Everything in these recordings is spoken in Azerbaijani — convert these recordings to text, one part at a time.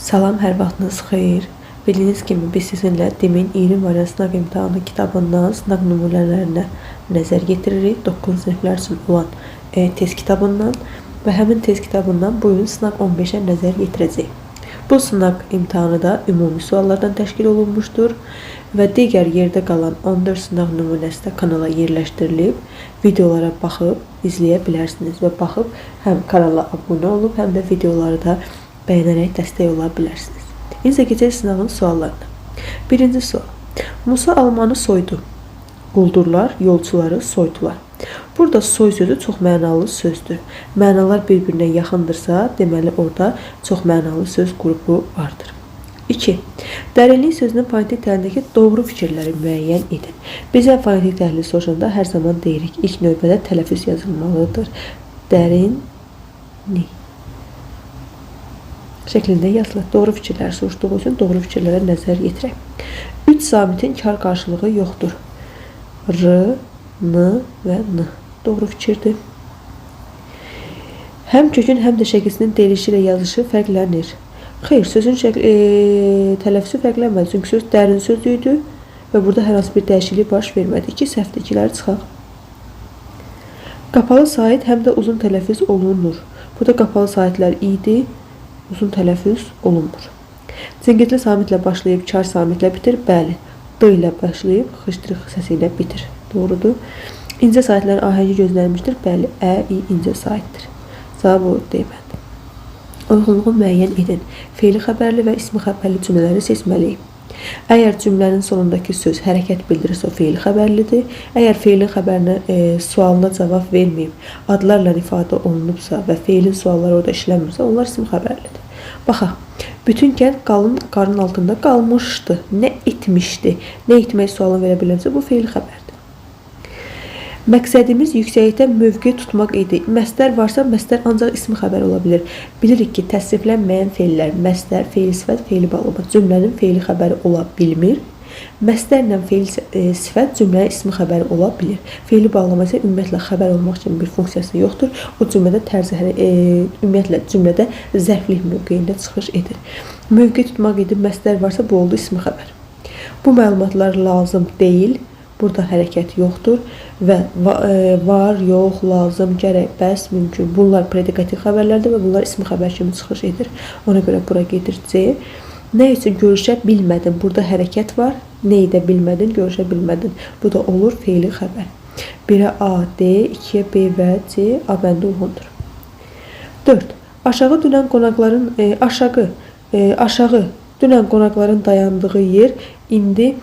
Salam, hər vaxtınız xeyir. Bildiyiniz kimi biz sizinlə Demin 20 variant sınaq imtahanı kitabından sınaq nümunələrinə nəzər yetiririk. 9 siniflər üçün olan test kitabından və həmin test kitabından bu gün sınaq 15-ə nəzər yetirəcək. Bu sınaq imtahanı da ümumi suallardan təşkil olunmuşdur və digər yerdə qalan 14 sınaq nümunəsi də kanala yerləşdirilib. Videolara baxıb izləyə bilərsiniz və baxıb həm kanala abunə olub, həm də videoları da bəyənərək dəstək ola bilərsiniz. İndi keçək sınavın suallarına. Birinci sual. Musa almanı soydu. Quldurlar yolçuları soydular. Burada soy sözü çox mənalı sözdür. Mənalar bir-birinə yaxındırsa, deməli orada çox mənalı söz qrupu vardır. 2. Dərinlik sözünün fonetik təhlilindəki doğru fikirləri müəyyən edin. Bizə fonetik təhlil soruşanda hər zaman deyirik, ilk növbədə tələffüz yazılmalıdır. Dərinlik şəklində yazılır. Doğru fikirlər soruşduğu üçün doğru fikirlərə nəzər yetirək. 3 samitin kar qarşılığı yoxdur. R, N və N. Doğru fikirdir. Həm kökün, həm də şəkilsinin deyilişi ilə yazışı fərqlənir. Xeyr, sözün tələffüzü fərqlənmədi. Çünki söz dərin sözüydü və burada hər hansı bir dəyişiklik baş vermədi. 2 səhvdir, 2-ləri çıxaq. Qapalı sait həm də uzun tələffüz olunur. Burada qapalı saitlər idi. Uzun tələffüz olunmur. Cingirtli samitlə başlayıb kar samitlə bitir. Bəli. D ilə başlayıb xışdırıq səsi ilə bitir. Doğrudur. İncə saitlərin ahəngi gözlənmişdir. Bəli. Ə, i incə saitdir. Cavab o demədi. Uyğunluğu müəyyən edin. Feili xəbərli və ismi xəbərli cümlələri seçməliyik. Əgər cümlənin sonundakı söz hərəkət bildirirsə, o feili xəbərlidir. Əgər feilin xəbərinə sualına cavab verməyib, adlarla ifadə olunubsa və feilin sualları orada işlənmirsə, onlar ismi xəbərlidir. Baxaq, bütün kənd qalın qarın altında qalmışdı. Nə etmişdi? Nə etmək sualını verə bilərsə, bu feili xəbərdir. Məqsədimiz yüksəklikdə mövqe tutmaq idi. Məsdər varsa, məsdər ancaq ismi xəbər ola bilir. Bilirik ki, təsriflənməyən feillər, məsdər, feili sifət, feili bağlama cümlənin feili xəbəri ola bilmir. Məsdərlə feili sifət cümlənin ismi xəbəri ola bilir. Feili bağlama isə ümumiyyətlə xəbər olmaq üçün bir funksiyası yoxdur. O cümlədə ümumiyyətlə cümlədə zərflik mövqeyində çıxış edir. Mövqe tutmaq idi, məsdər varsa, bu oldu ismi xəbər. Bu məlumatlar lazım deyil. Burada hərəkət yoxdur və var, yox, lazım, gərək, bəs, mümkün. Bunlar predikativ xəbərlərdir və bunlar ismi xəbər kimi çıxış edir. Ona görə bura gedir C. Nə üçün görüşə bilmədin? Burada hərəkət var. Nə edə bilmədin? Görüşə bilmədin. Bu da olur feili xəbər. 1-ə A, D, 2-yə B və C A bəndi uyğundur. 4. Aşağı dünən qonaqların dayandığı yer indi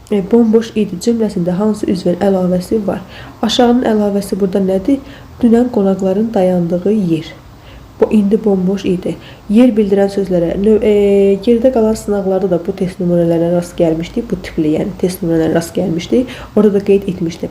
bomboş idi cümləsində hansı üzvün əlavəsi var? Aşağının əlavəsi burada nədir? Dünən qonaqların dayandığı yer. Bu indi bomboş idi. Yer bildirən sözlərə, gerdə qalan sınaqlarda da bu test nümunələrə rast gəlmişdik. Bu tipli, yəni test nümunələrə rast gəlmişdik. Orada da qeyd etmişdim.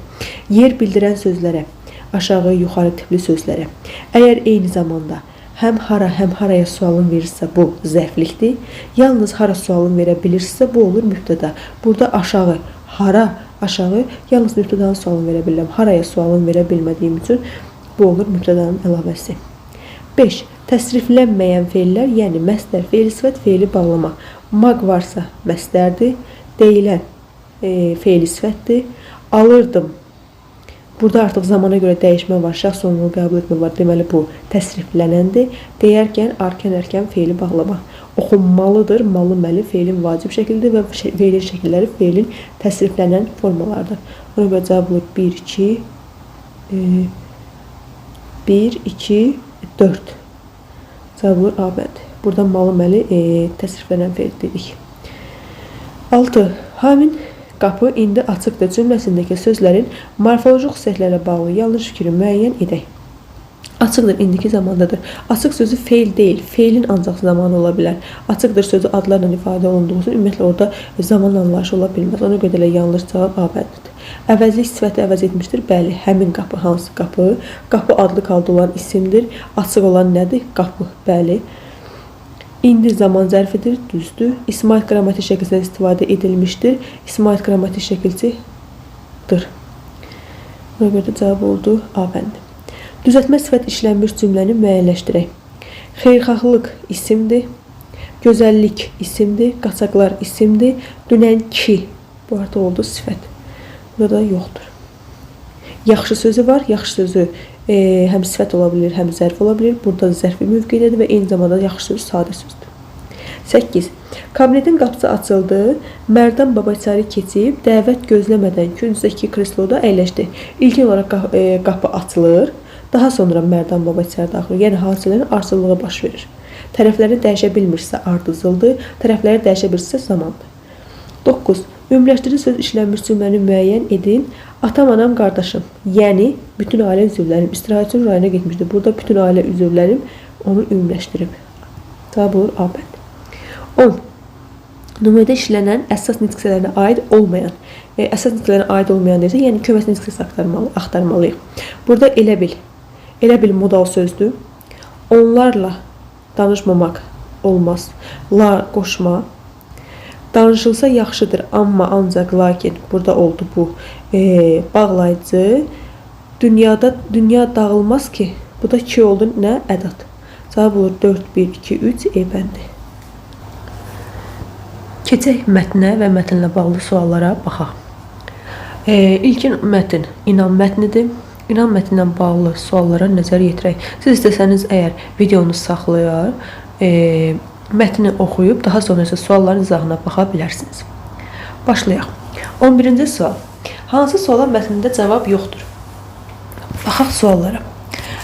Yer bildirən sözlərə, aşağı, yuxarı tipli sözlərə. Əgər eyni zamanda həm hara, həm haraya sualın verirsə, bu zərflikdir. Yalnız hara sualın verə bilirsə, bu olur mübtəda. Burada aşağı, hara, aşağı, yalnız mübtədanın sualını verə bilirəm. Haraya sualın verə bilmədiyim üçün bu olur mübtədanın əlavəsi. 5. Təsriflənməyən feillər, yəni məsdər, feili sifət, feili bağlama. Maq varsa məsdərdir, deyilən feili sifətdir. Alırdım. Burada artıq zamana görə dəyişmə var, şəxs sonluğu qəbul etmə var. Deməli, bu təsriflənəndir. Deyərkən, arkən, ərkən feili bağlama. Oxunmalıdır, malı, məli feilin vacib şəkildir və feilin şəkilləri feilin təsriflənən formalardır. Ona görə cavab olur 1, 2, 4. Cavab olur A bəndi. Burada malı, məli təsriflənən feil dedik. 6. Hamin qapı indi açıqdır cümləsindəki sözlərin morfoloji xüsusiyyətlərlə bağlı yanlış fikri müəyyən edək. Açıqdır, indiki zamandadır. Açıq sözü feil deyil, feilin ancaq zamanı ola bilər. Açıqdır sözü adlarla ifadə olunduğu üçün ümumiyyətlə orada zaman anlayışı ola bilməz. Ona görə də yanlış cavab A bəndidir. Əvəzlik sifəti əvəz etmişdir. Bəli, həmin qapı hansı qapı? Qapı adlı qaldı olan isimdir. Açıq olan nədir? Qapı, bəli. İndi zaman zərfidir, düzdür. İsmail qrammatik şəkildə istifadə edilmişdir. İsmail qrammatik şəkilcidir. Buna görə də cavab oldu A bəndi. Düzəltmə sifət işlənmiş cümləni müəyyənləşdirək. Xeyirxahlıq isimdir. Gözəllik isimdir, qaçaqlar isimdir. Dünənki, bu arada oldu sifət. Burada yoxdur. Yaxşı sözü var. Yaxşı sözü həm sifət ola bilir, həm zərf ola bilir. Burada zərfi mövqeydədir və eyni zamanda yaxşı söz sadə sözdür. 8. Kabinetin qapısı açıldı. Mərdan baba içəri keçib, dəvət gözləmədən küncdəki kresloda əyləşdi. İlkin olaraq qapı açılır. Daha sonra Mərdan baba içəri daxil. Yəni hadisələrin ardıcıllığı baş verir. Tərəfləri dəyişə bilmirsə ardıcıldır, tərəfləri dəyişə bilirsə zamandır. 9. Ümumiləşdirici söz işlənmiş cümləni müəyyən edin. Atam, anam, qardaşım, yəni bütün ailə üzvlərim istirahət üçün rayona getmişdi. Burada bütün ailə üzvlərim onu ümumiləşdirib. Cavab olur A bənd. 10. Nümunədə işlənən əsas nitqçələrinə aid olmayan, əsas nitqçələrinə aid olmayan deyirsə, yəni köməs nitqçəsi axtarmalıyıq. Burada elə bil modal sözdür. Onlarla danışmamaq olmaz. La qoşma. Danışılsa yaxşıdır, amma ancaq lakin burada oldu bu bağlayıcı. Dünya dağılmaz ki. Bu da ki oldu nə? Ədat. Cavab olur 4, 1, 2, 3 E bəndi. Keçək mətnə və mətnlə bağlı suallara baxaq. İlkin mətn İnam mətnidir. İnam mətnlə bağlı suallara nəzər yetirək. Siz istəsəniz əgər videonu saxlayar, mətni oxuyub, daha sonra isə sualların izahına baxa bilərsiniz. Başlayaq. 11-ci sual. Hansı suala mətnində cavab yoxdur? Baxaq suallara.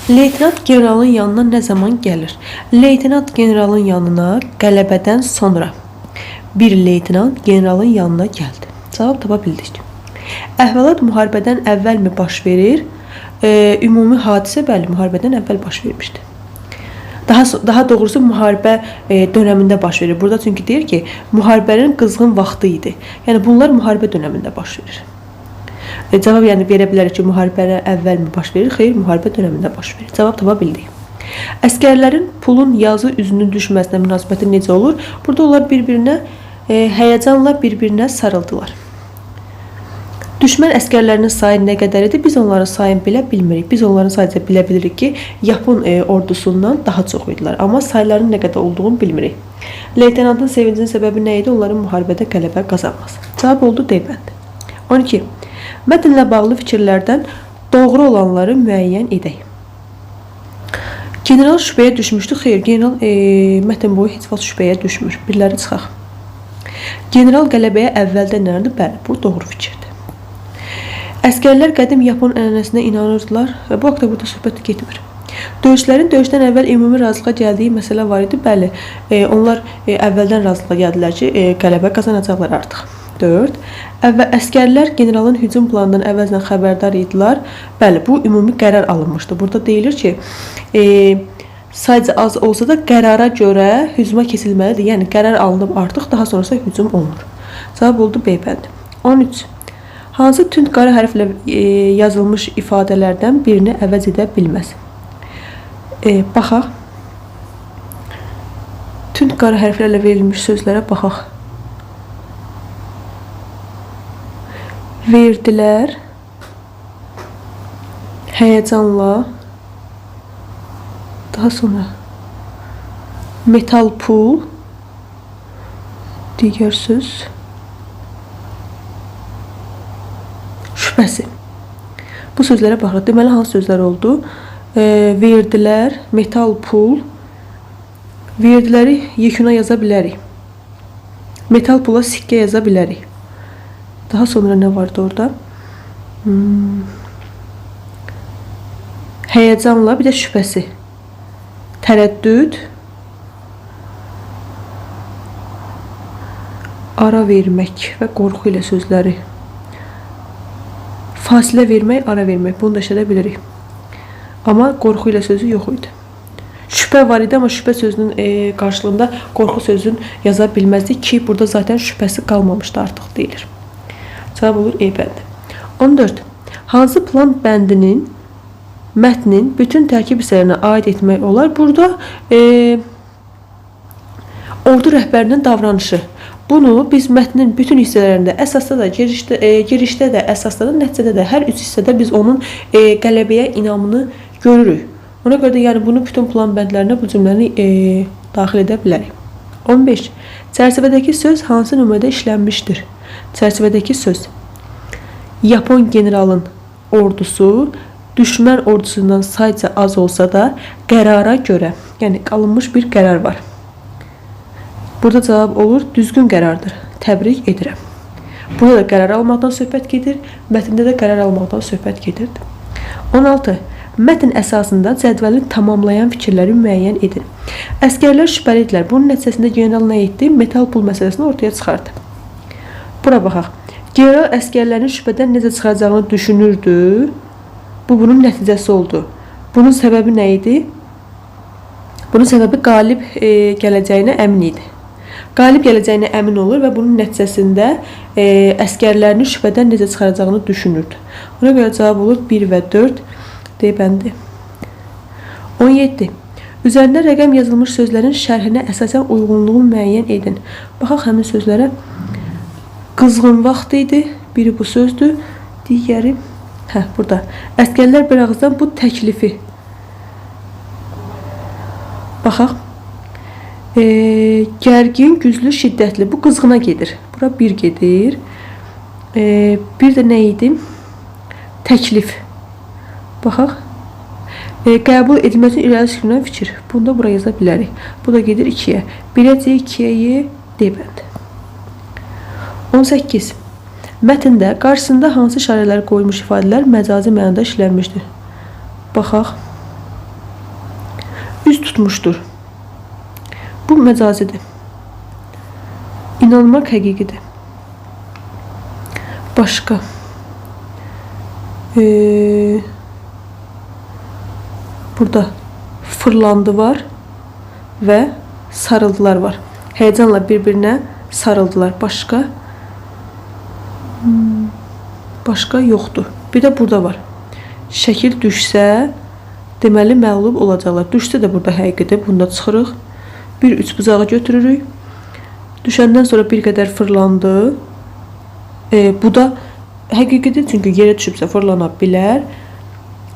Leytenant generalın yanına nə zaman gəlir? Leytenant generalın yanına qələbədən sonra bir leytenant generalın yanına gəldi. Cavab tapa bildik. Əhvalat müharibədən əvvəlmi baş verir? Ümumi hadisə bəli, müharibədən əvvəl baş vermişdi. Daha doğrusu müharibə dönəmində baş verir. Burada çünki deyir ki, müharibənin qızğın vaxtı idi. Yəni bunlar müharibə dönəmində baş verir. Cavab yəni verə bilərik ki, müharibədən əvvəlmi baş verir? Xeyr, müharibə dönəmində baş verir. Cavab tapa bildik. Əskərlərin pulun yazı üzünün düşməsinə münasibəti necə olur? Burada onlar bir-birinə həyəcanla bir-birinə sarıldılar. Düşmən əskərlərinin sayı nə qədər idi? Biz onların sayını bilə bilmirik. Biz onların sadəcə bilə bilirik ki, Yapon ordusundan daha çox idilər. Amma sayların nə qədər olduğunu bilmirik. Leytenantın sevincinin səbəbi nə idi? Onların müharibədə qələbə qazanması. Cavab oldu D bəndi. 12. Mətnlə bağlı fikirlərdən doğru olanları müəyyən edək. General şübhəyə düşmüşdü. Xeyr, general mətn boyu heç vaxt şübhəyə düşmür. Birləri çıxaq. General qələbəyə əvvəldən inanırdı. Bəli, bu doğru fikirdir. Əskərlər qədim Yapon ənənəsinə inanırdılar. Bu haqda burada söhbət getmir. Döyüşlərin döyüşdən əvvəl ümumi razılığa gəldiyi məsələ var idi. Bəli, onlar əvvəldən razılığa gəldilər ki, qələbə qazanacaqlar artıq. 4. Əskərlər generalın hücum planından əvvəldən xəbərdar idilər. Bəli, bu ümumi qərar alınmışdı. Burada deyilir ki, sadəcə az olsa da qərara görə hücuma keçilməlidir. Yəni qərar alınıb artıq, daha sonrası hücum olunur. Cavab oldu B bəndi. 13. Hansı tünd qara hərflə yazılmış ifadələrdən birini əvəz edə bilməz? Baxaq. Tünd qara hərflərlə verilmiş sözlərə baxaq. Verdilər. Həyəcanla. Daha sonra metal pul. Digər söz. Şübhəsi. Bu sözlərə baxırıq. Deməli, hansı sözlər oldu? Verdilər, metal pul. Verdiləri yekuna yaza bilərik. Metal pula sikkə yaza bilərik. Daha sonra nə vardı orada? Həyəcanla, bir də şübhəsi. Tərəddüd. Ara vermək və qorxu ilə sözləri. Fasilə vermək, ara vermək. Bunu da işlədə bilirik. Amma qorxu ilə sözü yox idi. Şübhə var idi, amma şübhə sözünün qarşılığında qorxu sözünü yaza bilməzdik ki, burada zaten şübhəsi qalmamışdı artıq deyilir. Cavab olur E bəndi. 14. Hansı plan bəndinin mətnin bütün tərkib hissələrinə aid etmək olar? Burada ordu rəhbərinin davranışı. Bunu biz mətnin bütün hissələrində, əsasda da, girişdə də, əsasda da, nəticədə də, hər üç hissədə biz onun qələbəyə inamını görürük. Ona görə də yəni bunu bütün plan bəndlərinə bu cümləni daxil edə bilərik. 15. Çərçivədəki söz hansı nümunədə işlənmişdir? Çərçivədəki söz. Yapon generalın ordusu düşmən ordusundan sayca az olsa da qərara görə, yəni alınmış bir qərar var. Burada cavab olur, düzgün qərardır. Təbrik edirəm. Burada da qərar almaqdan söhbət gedir, mətndə də qərar almaqdan söhbət gedirdi. 16. Mətn əsasında cədvəli tamamlayan fikirləri müəyyən edin. Əskərlər şübhəli idilər. Bunun nəticəsində general nə etdi? Metal pul məsələsini ortaya çıxardı. Bura baxaq. General əskərlərin şübhədən necə çıxacağını düşünürdü. Bu bunun nəticəsi oldu. Bunun səbəbi nə idi? Bunun səbəbi qalib gələcəyinə əmin idi. Qalib gələcəyinə əmin olur və bunun nəticəsində əskərlərini şübhədən necə çıxaracağını düşünürdü. Ona görə cavab olur 1 və 4 D bəndi. 17. Üzərində rəqəm yazılmış sözlərin şərhinə əsasən uyğunluğu müəyyən edin. Baxaq həmin sözlərə. Qızğın vaxt idi. Biri bu sözdür. Digəri burada. Əskərlər bir ağızdan bu təklifi. Baxaq. Gərgin, güclü, şiddətli. Bu qızğına gedir. Bura 1 gedir. Bir də nə idi? Təklif. Baxaq. Qəbul edilməsi irəli sürülən fikir. Bunda bura yaza bilərik. Bu da gedir 2-yə. 1-ə C, 2-yə D bəndi. 18. Mətndə qarşısında hansı işarələr qoyulmuş ifadələr məcazi mənada işlənmişdir? Baxaq. Üz tutmuşdur. Bu məcazidir. İnanmaq həqiqidir. Başqa. Burada fırlandı var və sarıldılar var. Həyəcanla bir-birinə sarıldılar. Başqa yoxdur. Bir də burada var. Şəkil düşsə, deməli məğlub olacaqlar. Düşsə də burada həqiqidir. Bunda çıxırıq. Bir üç bucağı götürürük. Düşəndən sonra bir qədər fırlandı. Bu da həqiqidir, çünki yerə düşübsə fırlana bilər.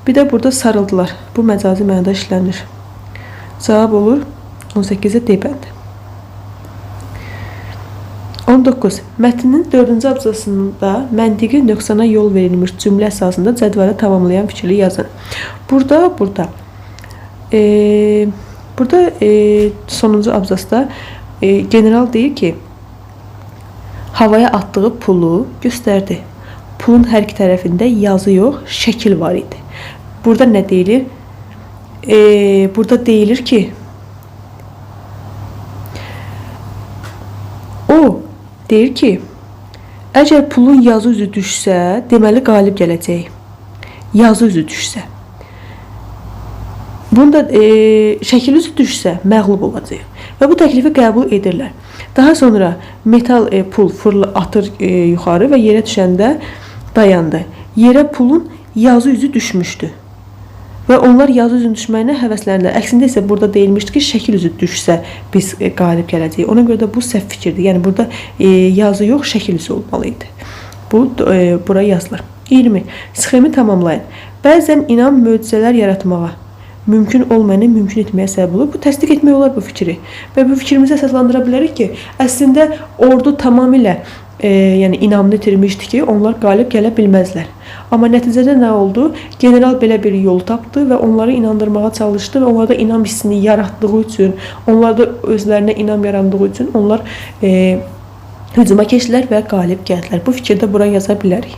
Bir də burada sarıldılar. Bu məcazi mənada işlənir. Cavab olur 18-ə D bəndi. 19. Mətnin 4-cü abzasında məntiqi nöqsana yol verilmiş cümlə əsasında cədvələ tamamlayan fikri yazın. Burada sonuncu abzasda general deyir ki, havaya atdığı pulu göstərdi. Pulun hər iki tərəfində yazı yox, şəkil var idi. Burada nə deyilir? Burada deyilir ki, o deyir ki, əgər pulun yazı üzü düşsə, deməli qalib gələcək. Yazı üzü düşsə. Bunda şəkil üzü düşsə, məğlub olacaq. Və bu təklifi qəbul edirlər. Daha sonra metal pul atır yuxarı və yerə düşəndə dayandı. Yerə pulun yazı üzü düşmüşdü. Və onlar yazı üzünün düşməyinə həvəslənirlər. Əksində isə burada deyilmişdi ki, şəkil üzü düşsə biz qalib gələcəyik. Ona görə də bu səhv fikirdir. Yəni burada yazı yox, şəkil üzü olmalı idi. Bu buraya yazılır. 20. Sxemi tamamlayın. Bəzən inam möcüzələr yaratmağa, mümkün olmayanı mümkün etməyə səbəb olur. Bu təsdiq etmək olar bu fikri. Və bu fikrimizi əsaslandıra bilərik ki, əslində ordu tamamilə yəni inamını itirmişdi ki, onlar qalib gələ bilməzlər. Amma nəticədə nə oldu? General belə bir yol tapdı və onları inandırmağa çalışdı və onlarda inam hissini yaratdığı üçün, onlarda özlərinə inam yarandığı üçün onlar hücuma keçdilər və qalib gəldilər. Bu fikirdə bura yaza bilərik.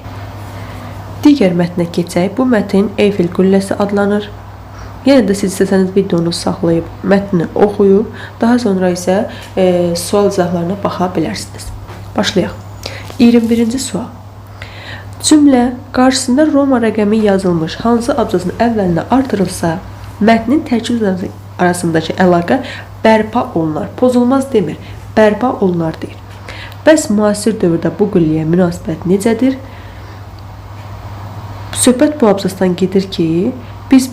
Digər mətnə keçək. Bu mətn Eyfel qülləsi adlanır. Yenə də siz istəsəniz videonu saxlayıb mətni oxuyub, daha sonra isə sual izahlarına baxa bilərsiniz. Başlayaq. 21-ci sual. Cümlə qarşısında Roma rəqəmi yazılmış hansı abzasın əvvəlinə artırılsa, mətnin tərkib arasındakı əlaqə bərpa olunar. Pozulmaz demir, bərpa olunar deyir. Bəs müasir dövrdə bu qülliyə münasibət necədir? Söhbət bu abzasdan gedir ki, biz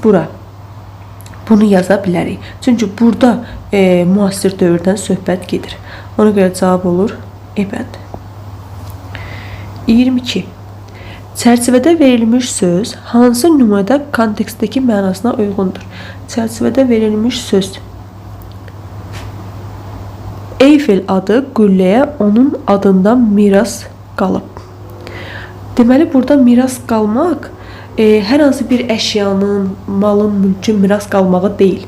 bunu yaza bilərik. Çünki burada müasir dövrdən söhbət gedir. Ona görə cavab olur E bəndi. 22. Çərçivədə verilmiş söz hansı nümunədə kontekstdəki mənasına uyğundur? Çərçivədə verilmiş söz. Eyfel adı qülləyə onun adından miras qalıb. Deməli, burada miras qalmaq hər hansı bir əşyanın, malın, mülkün miras qalmağı deyil.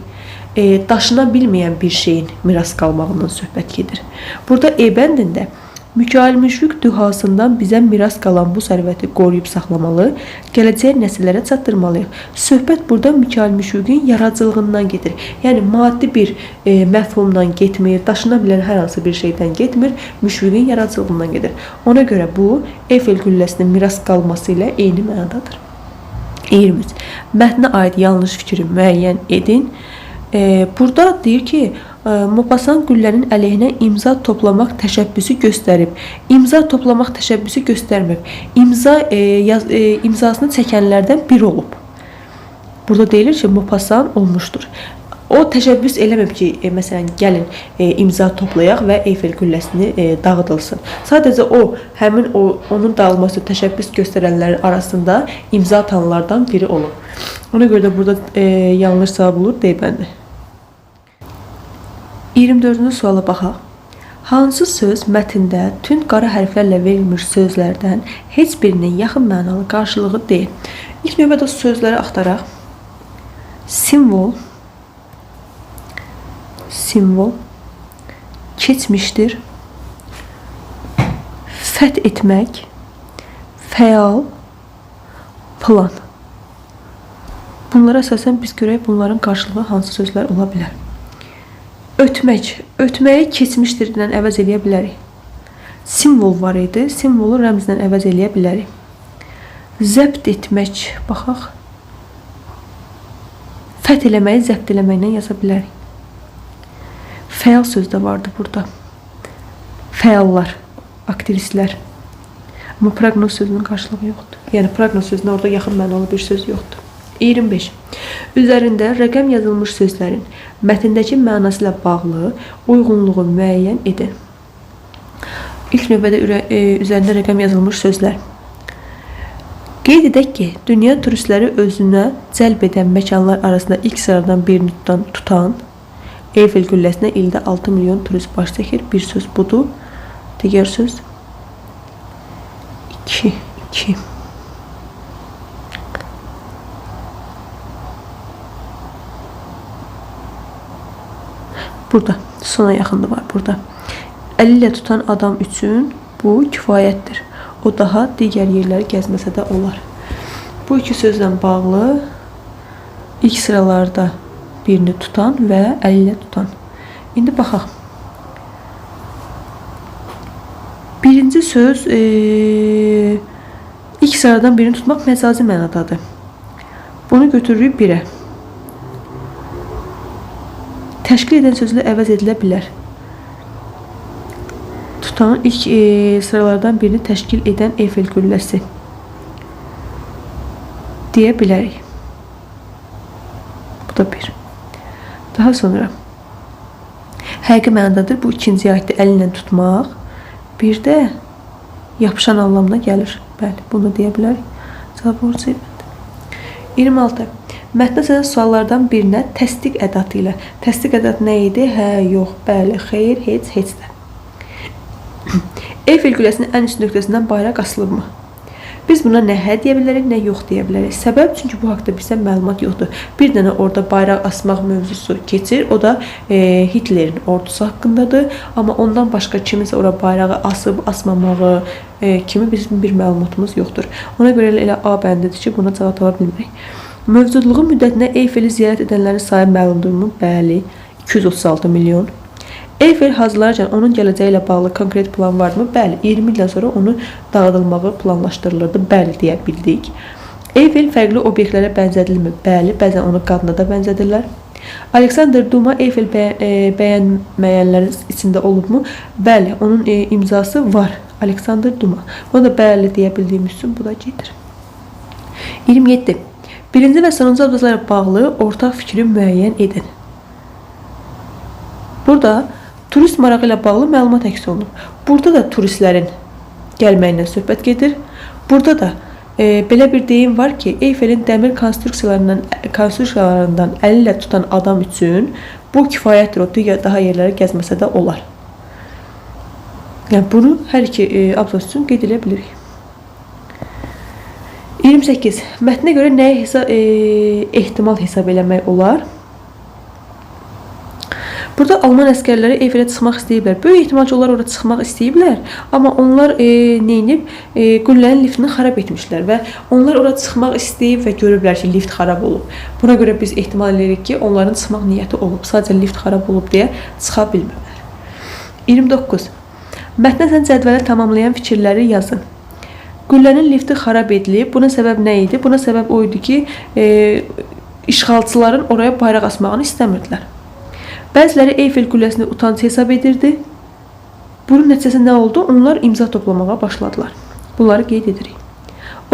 Daşına bilməyən bir şeyin miras qalmağından söhbət gedir. Burada E bəndində Mikail Müşfiq dühasından bizə miras qalan bu sərvəti qoruyub saxlamalı, gələcək nəsillərə çatdırmalıyıq. Söhbət burada Mikail Müşfiqin yaradıcılığından gedir. Yəni maddi bir məfhumdan getmir, daşına bilən hər hansı bir şeydən getmir, Müşfiqin yaradıcılığından gedir. Ona görə bu Eyfel qülləsinin miras qalması ilə eyni mənadadır. 20. Mətnə aid yanlış fikri müəyyən edin. Burada deyir ki, Maupassant qüllənin əleyhinə imza toplamaq təşəbbüsü göstərib. İmza toplamaq təşəbbüsü göstərməyib. İmzasını çəkənlərdən biri olub. Burada deyilir ki, Maupassant olmuşdur. O təşəbbüs eləməyib ki, məsələn, gəlin imza toplayaq və Eyfel qülləsini dağıdılsın. Sadəcə onun dağılması təşəbbüs göstərənlərin arasında imza atanlardan biri olub. Ona görə də burada yanlış cavab olur, D bəndi. 24-cü suala baxaq. Hansı söz mətndə tünd qara hərflərlə verilmiş sözlərdən heç birinin yaxın mənalı qarşılığı deyil? İlk növbədə sözləri axtaraq. Simvol, keçmişdir, fəth etmək, fəal, plan. Bunlara əsasən biz görək bunların qarşılığı hansı sözlər ola bilər. Ötməyi keçmişdirdən əvəz eləyə bilərik. Simvol var idi, simvolu rəmzdən əvəz eləyə bilərik. Zəbt etmək, baxaq. Fəth eləməyi zəbt eləməklə yaza bilərik. Fəal söz də vardı burada. Fəallar, aktivistlər. Amma prognoz sözünün qarşılığı yoxdur. Yəni prognoz sözünə orada yaxın mənalı bir söz yoxdur. 25. Üzərində rəqəm yazılmış sözlərin mətndəki mənası ilə bağlı uyğunluğu müəyyən edin. İlk növbədə üzərində rəqəm yazılmış sözlər. Qeyd edək ki, dünya turistləri özünə cəlb edən məkanlar arasında ilk sıradan birini tutan Eyfel qülləsinə ildə 6 milyon turist baş çəkir. Bir söz budur. Digər söz 2. Burada sona yaxınlığı var burada. Əli ilə tutan adam üçün bu kifayətdir. O daha digər yerləri gəzməsə də olar. Bu iki sözlə bağlı ilk sıralarda birini tutan və əli ilə tutan. İndi baxaq. Birinci söz ilk sıradan birini tutmaq məcazi mənadadır. Bunu götürürük 1-ə. Təşkil edən sözlə əvəz edilə bilər. Tutan ilk sıralardan birini təşkil edən Eyfel qülləsi deyə bilərik. Bu da 1. Daha sonra həqiqi mənadadır. Bu ikinciyə aiddir, əli ilə tutmaq. Bir də yapışan anlamına gəlir. Bəli, bunu deyə bilərik. Cavab olacaq. 26. Mətndə sizə suallardan birinə təsdiq ədatı ilə. Təsdiq ədatı nə idi? Hə, yox, bəli, xeyr, heç də. Eyfel qüləsinin ən üst nöqtəsindən bayraq asılıbmı? Biz buna nə hə deyə bilərik, nə yox deyə bilərik. Səbəb çünki bu haqda bizə məlumat yoxdur. Bir dənə orada bayraq asmaq mövzusu keçir. O da Hitlerin ordusu haqqındadır. Amma ondan başqa kimisə ora bayrağı asıb, asmamağı kimi bizim bir məlumatımız yoxdur. Ona görə elə A bəndidir ki, buna cavab tapa bilmirik. Mövcudluğu müddətində Eyfeli ziyarət edənlərin sayı məlumdurmu? Bəli, 236 milyon. Eyfel hazırlarkən onun gələcəyi ilə bağlı konkret plan varmı? Bəli, 20 ildən sonra onun dağıdılmağı planlaşdırılırdı. Bəli, deyə bildik. Eyfel fərqli obyektlərə bənzədilmir? Bəli, bəzən onu qadına da bənzədirlər. Alexander Duma Eyfel bəyənməyənlərin içində olubmu? Bəli, onun imzası var. Alexander Duma. Bunu da bəli deyə bildiyimiz üçün bu da gedir. 27. Birinci və sonuncu abzazlara bağlı ortaq fikri müəyyən edin. Burada turist marağı ilə bağlı məlumat əks olunur. Burada da turistlərin gəlməyindən söhbət gedir. Burada da belə bir deyim var ki, Eyfelin dəmir konstruksiyalarından əli ilə tutan adam üçün bu kifayətdir. O digər daha yerlərə gəzməsə də olar. Yəni bunu hər iki abzas üçün qeyd edə bilirik. 28. Mətnə görə nəyi ehtimal hesab eləmək olar? Burada Alman əskərləri Eyfelə çıxmaq istəyiblər. Böyük ehtimal ki, onlar orada çıxmaq istəyiblər. Amma onlar neyinib? Qüllənin liftini xarab etmişlər və onlar orada çıxmaq istəyib və görüblər ki, lift xarab olub. Buna görə biz ehtimal edirik ki, onların çıxmaq niyyəti olub. Sadəcə lift xarab olub deyə çıxa bilmirlər. 29. Mətnə sən cədvələ tamamlayan fikirləri yazın. Qüllənin lifti xarab edilib. Buna səbəb nə idi? Buna səbəb o idi ki, işğalçıların oraya bayraq asmağını istəmirdilər. Bəziləri Eyfel qülləsini utanc hesab edirdi. Bunun nəticəsində nə oldu? Onlar imza toplamağa başladılar. Bunları qeyd edirik.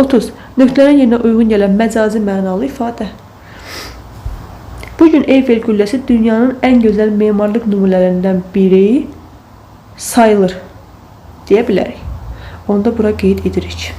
30. Nöqtələrin yerinə uyğun gələn məcazi mənalı ifadə. Bugün Eyfel qülləsi dünyanın ən gözəl memarlıq nümunələrindən biri sayılır deyə bilərik. Onu da bura qeyd edirik.